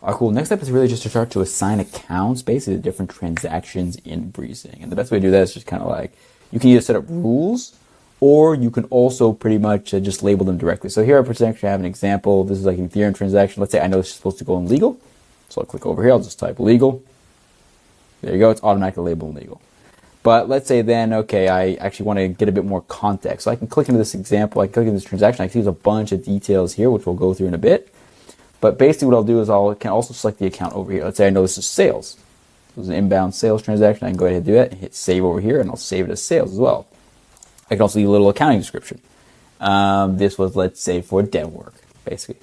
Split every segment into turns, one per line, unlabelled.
All right, cool. Next step is really just to start to assign accounts, basically, to different transactions in Breezing. And the best way to do that is just kind of like, you can either set up rules, or you can also pretty much just label them directly. So here I potentially have an example. This is like an Ethereum transaction. Let's say I know this is supposed to go in legal. So I'll click over here. I'll just type legal. There you go. It's automatically labeled legal. But let's say then, okay, I actually want to get a bit more context. So I can click into this example. I can click into this transaction. I can see there's a bunch of details here, which we'll go through in a bit. But basically what I'll do is I can also select the account over here. Let's say I know this is sales. This is an inbound sales transaction. I can go ahead and do that and hit save over here, and I'll save it as sales as well. I can also leave a little accounting description. This was, let's say, for dev work, basically.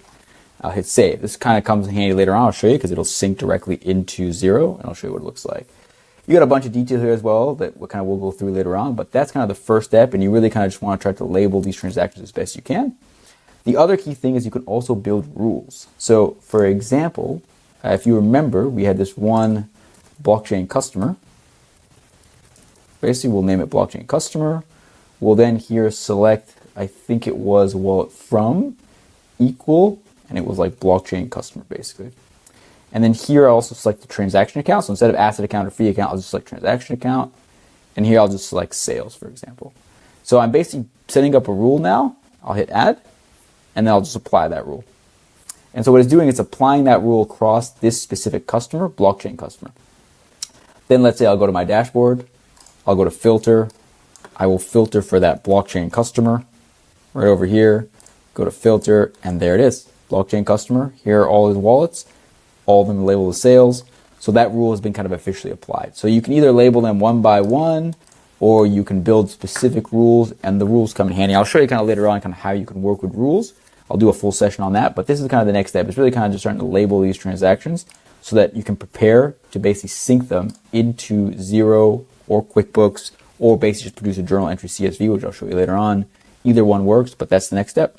I'll hit save. This kind of comes in handy later on. I'll show you because it'll sync directly into Xero, and I'll show you what it looks like. You got a bunch of details here as well that we'll go through later on, but that's kind of the first step, and you really kind of just want to try to label these transactions as best you can. The other key thing is you can also build rules. So, for example, if you remember, we had this one blockchain customer. Basically, we'll name it blockchain customer. We'll then here select, I think it was wallet from, equal, and it was like blockchain customer, basically. And then here I'll also select the transaction account. So instead of asset account or fee account, I'll just select transaction account. And here I'll just select sales, for example. So I'm basically setting up a rule now. I'll hit add, and then I'll just apply that rule. And so what it's doing is applying that rule across this specific customer, blockchain customer. Then let's say I'll go to my dashboard. I'll go to filter. I will filter for that blockchain customer right over here. Go to filter, and there it is. Blockchain customer. Here are all his wallets. All of them labeled as sales. So that rule has been kind of officially applied. So you can either label them one by one, or you can build specific rules, and the rules come in handy. I'll show you kind of later on kind of how you can work with rules. I'll do a full session on that, but this is kind of the next step. It's really kind of just starting to label these transactions so that you can prepare to basically sync them into Xero or QuickBooks, or basically just produce a journal entry CSV, which I'll show you later on. Either one works, but that's the next step.